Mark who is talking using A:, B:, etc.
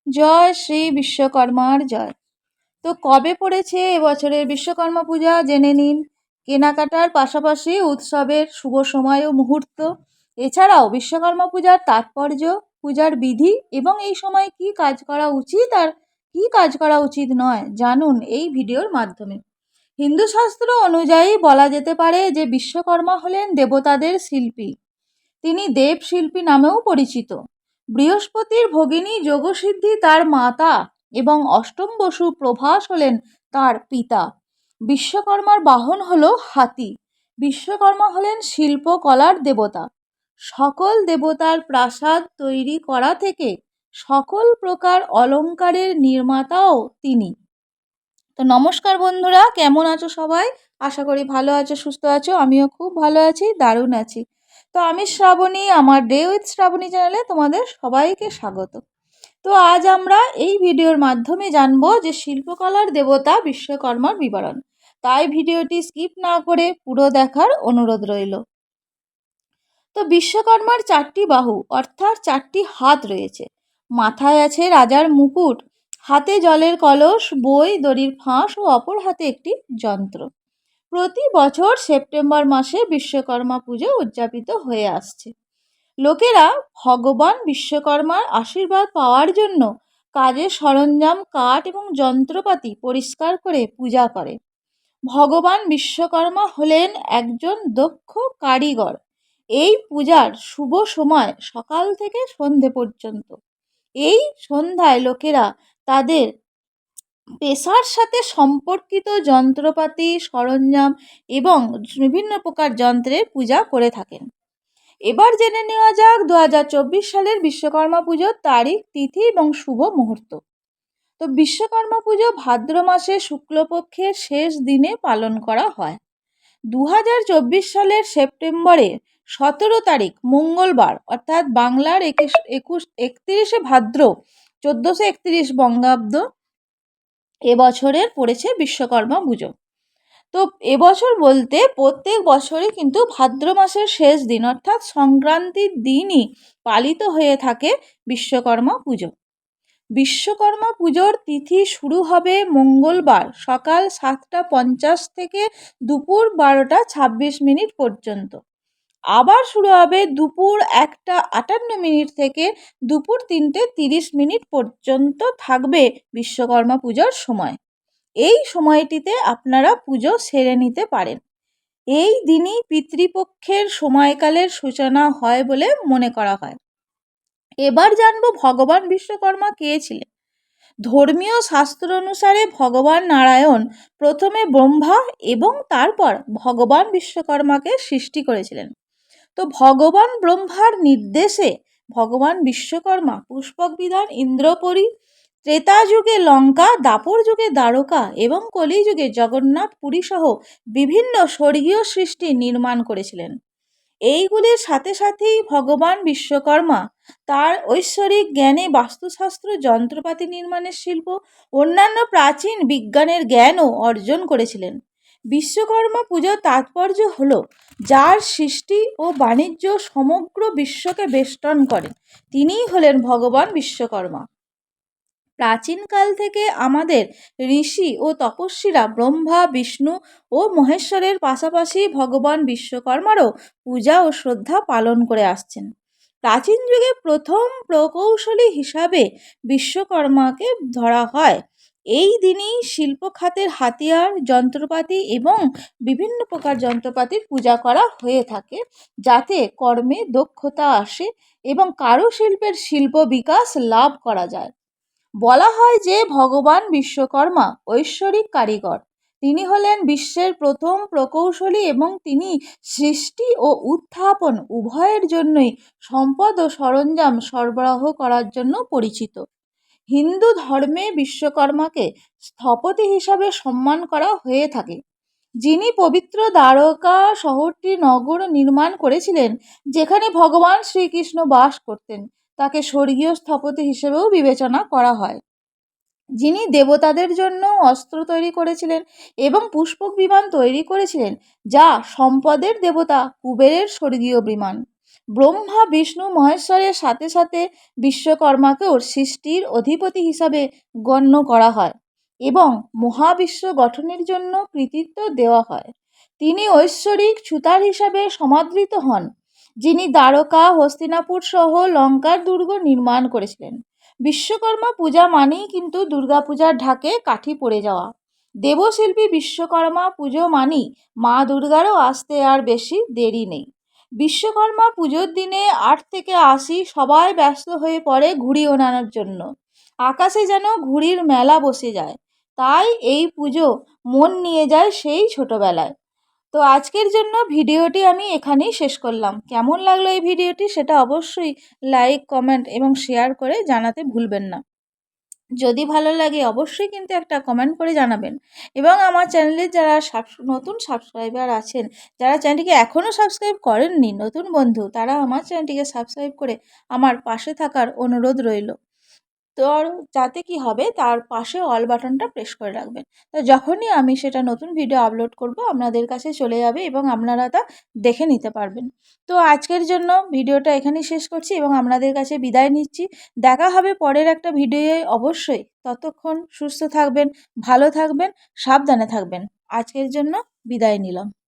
A: জয় শ্রী বিশ্বকর্মার জয়। তো কবে পড়েছে এবছরের বিশ্বকর্মা পূজা জেনে নিন। কেনাকাটার পাশাপাশি উৎসবের শুভ সময় ও মুহূর্ত, এছাড়াও বিশ্বকর্মা পূজার তাৎপর্য, পূজার বিধি এবং এই সময় কি কাজ করা উচিত আর কি কাজ করা উচিত নয় জানুন এই ভিডিওর মাধ্যমে। হিন্দু শাস্ত্র অনুযায়ী বলা যেতে পারে যে বিশ্বকর্মা হলেন দেবতাদের শিল্পী। তিনি দেবশিল্পী নামেও পরিচিত। বৃহস্পতির ভগিনী যোগসিদ্ধি তার মাতা এবং অষ্টম বসু প্রভাস হলেন তার পিতা। বিশ্বকর্মার বাহন হলো হাতি। বিশ্বকর্মা হলেন শিল্পকলার দেবতা। সকল দেবতার প্রাসাদ তৈরি করা থেকে সকল প্রকার অলংকারের নির্মাতাও তিনি। তো নমস্কার বন্ধুরা, কেমন আছো সবাই? আশা করি ভালো আছো, সুস্থ আছো। আমিও খুব ভালো আছি, দারুণ আছি। তো আমি শ্রাবণী, আমার ডে উইথ শ্রাবণী চ্যানেলে তোমাদের সবাইকে স্বাগত। তো আজ আমরা এই ভিডিওর মাধ্যমে জানবো যে শিল্পকলার দেবতা বিশ্বকর্মার বিবরণ। তাই ভিডিওটি স্কিপ না করে পুরো দেখার অনুরোধ রইল। তো বিশ্বকর্মার 4টি বাহু অর্থাৎ 4টি হাত রয়েছে। মাথায় আছে রাজার মুকুট, হাতে জলের কলস, বই, দড়ির ফাঁস ও অপর হাতে একটি যন্ত্র। প্রতি বছর সেপ্টেম্বর মাসে বিশ্বকর্মা পুজো উদযাপিত হয়ে আসছে। লোকেরা ভগবান বিশ্বকর্মার আশীর্বাদ পাওয়ার জন্য কাজের সরঞ্জাম, কাঠ এবং যন্ত্রপাতি পরিষ্কার করে পূজা করে। ভগবান বিশ্বকর্মা হলেন একজন দক্ষ কারিগর। এই পূজার শুভ সময় সকাল থেকে সন্ধে পর্যন্ত। এই সন্ধ্যায় লোকেরা তাদের পেশার সাথে সম্পর্কিত যন্ত্রপাতি, সরঞ্জাম এবং বিভিন্ন প্রকার যন্ত্রের পূজা করে থাকেন। এবার জেনে নেওয়া যাক 2024 সালের বিশ্বকর্মা পুজোর তারিখ, তিথি এবং শুভ মুহূর্ত। তো বিশ্বকর্মা পুজো ভাদ্র মাসে শুক্লপক্ষের শেষ দিনে পালন করা হয়। 2024 সালের সেপ্টেম্বরে 17 তারিখ মঙ্গলবার অর্থাৎ বাংলার 31শে ভাদ্র 1431 বঙ্গাব্দ এবছরের পড়েছে বিশ্বকর্মা পুজো। তো এবছর বলতে প্রত্যেক বছরই কিন্তু ভাদ্র মাসের শেষ দিন অর্থাৎ সংক্রান্তির দিনই পালিত হয়ে থাকে বিশ্বকর্মা পুজো। বিশ্বকর্মা পুজোর তিথি শুরু হবে মঙ্গলবার সকাল 7টা 50 থেকে দুপুর 12টা 26 পর্যন্ত। আবার শুরু হবে দুপুর 1টা 58 থেকে দুপুর 3টে 30 পর্যন্ত থাকবে বিশ্বকর্মা পুজোর সময়। এই সময়টিতে আপনারা পুজো সেরে নিতে পারেন। এই দিনই পিতৃপক্ষের সময়কালের সূচনা হয় বলে মনে করা হয়। এবার জানবো ভগবান বিশ্বকর্মা কে ছিলেন। ধর্মীয় শাস্ত্র অনুসারে ভগবান নারায়ণ প্রথমে ব্রহ্মা এবং তারপর ভগবান বিশ্বকর্মাকে সৃষ্টি করেছিলেন। তো ভগবান ব্রহ্মার নির্দেশে ভগবান বিশ্বকর্মা পুষ্পক বিধান, ইন্দ্রপুরী, ত্রেতা যুগে লঙ্কা, দাপর যুগে দ্বারকা এবং কলি যুগে জগন্নাথ পুরী সহ বিভিন্ন স্বর্গীয় সৃষ্টি নির্মাণ করেছিলেন। এইগুলির সাথে সাথেই ভগবান বিশ্বকর্মা তার ঐশ্বরিক জ্ঞানে বাস্তুশাস্ত্র, যন্ত্রপাতি নির্মাণের শিল্প, অন্যান্য প্রাচীন বিজ্ঞানের জ্ঞানও অর্জন করেছিলেন। বিশ্বকর্মা পুজোর তাৎপর্য হল যার সৃষ্টি ও বাণিজ্য সমগ্র বিশ্বকে বেষ্টন করে তিনিই হলেন ভগবান বিশ্বকর্মা। প্রাচীনকাল থেকে আমাদের ঋষি ও তপস্বীরা ব্রহ্মা, বিষ্ণু ও মহেশ্বরের পাশাপাশি ভগবান বিশ্বকর্মারও পূজা ও শ্রদ্ধা পালন করে আসছেন। প্রাচীন যুগে প্রথম প্রকৌশলী হিসাবে বিশ্বকর্মাকে ধরা হয়। এই দিনেই শিল্প খাতের হাতিয়ার, যন্ত্রপাতি এবং বিভিন্ন প্রকার যন্ত্রপাতির পূজা করা হয়ে থাকে, যাতে কর্মে দক্ষতা আসে এবং কারুশিল্পের শিল্প বিকাশ লাভ করা যায়। বলা হয় যে ভগবান বিশ্বকর্মা ঐশ্বরিক কারিগর। তিনি হলেন বিশ্বের প্রথম প্রকৌশলী এবং তিনি সৃষ্টি ও উত্থাপন উভয়ের জন্যই সম্পদ ও সরঞ্জাম সরবরাহ করার জন্য পরিচিত। হিন্দু ধর্মে বিশ্বকর্মাকে স্থপতি হিসাবে সম্মান করা হয়ে থাকে। যিনি পবিত্র দ্বারকা শহরটি নগর নির্মাণ করেছিলেন, যেখানে ভগবান শ্রীকৃষ্ণ বাস করতেন, তাকে স্বর্গীয় স্থপতি হিসেবেও বিবেচনা করা হয়। যিনি দেবতাদের জন্য অস্ত্র তৈরি করেছিলেন এবং পুষ্পক বিমান তৈরি করেছিলেন, যা সম্পদের দেবতা কুবেরের স্বর্গীয় বিমান। ব্রহ্মা বিষ্ণু মহেশ্বরের সাথে সাথে বিশ্বকর্মাকেও সৃষ্টির অধিপতি হিসাবে গণ্য করা হয় এবং মহাবিশ্ব গঠনের জন্য কৃতিত্ব দেওয়া হয়। তিনি ঐশ্বরিক ছুতার হিসাবে সমাদৃত হন, যিনি দ্বারকা, হস্তিনাপুর সহ লঙ্কার দুর্গ নির্মাণ করেছিলেন। বিশ্বকর্মা পূজা মানেই কিন্তু দুর্গাপূজার ঢাকে কাঠি পড়ে যাওয়া। দেবশিল্পী বিশ্বকর্মা পুজো মানেই মা দুর্গারও আসতে আর বেশি দেরি নেই। বিশ্বকর্মা পুজোর দিনে ৮ থেকে ৮০ সবাই ব্যস্ত হয়ে পড়ে ঘুড়ি ওড়ানোর জন্য। আকাশে যেন ঘুড়ির মেলা বসে যায়। তাই এই পুজো মন নিয়ে যায় সেই ছোটবেলায়। তো আজকের জন্য ভিডিওটি আমি এখানেই শেষ করলাম। কেমন লাগলো এই ভিডিওটি সেটা অবশ্যই লাইক, কমেন্ট এবং শেয়ার করে জানাতে ভুলবেন না। যদি ভালো লাগে অবশ্যই কিন্তু একটা কমেন্ট করে জানাবেন এবং আমার চ্যানেলের যারা নতুন সাবস্ক্রাইবার আছেন, যারা চ্যানেলটিকে এখনও সাবস্ক্রাইব করেননি, নতুন বন্ধু, তারা আমার চ্যানেলটিকে সাবস্ক্রাইব করে আমার পাশে থাকার অনুরোধ রইল। তো যাতে কি হবে তার পাশে অল বাটনটা প্রেস করে রাখবেন। তো যখনই আমি সেটা নতুন ভিডিও আপলোড করব আপনাদের কাছে চলে যাবে এবং আপনারা তা দেখে নিতে পারবেন। তো আজকের জন্য ভিডিওটা এখানেই শেষ করছি এবং আপনাদের কাছে বিদায় নিচ্ছি। দেখা হবে পরের একটা ভিডিওয়ে অবশ্যই। ততক্ষণ সুস্থ থাকবেন, ভালো থাকবেন, সাবধানে থাকবেন। আজকের জন্য বিদায় নিলাম।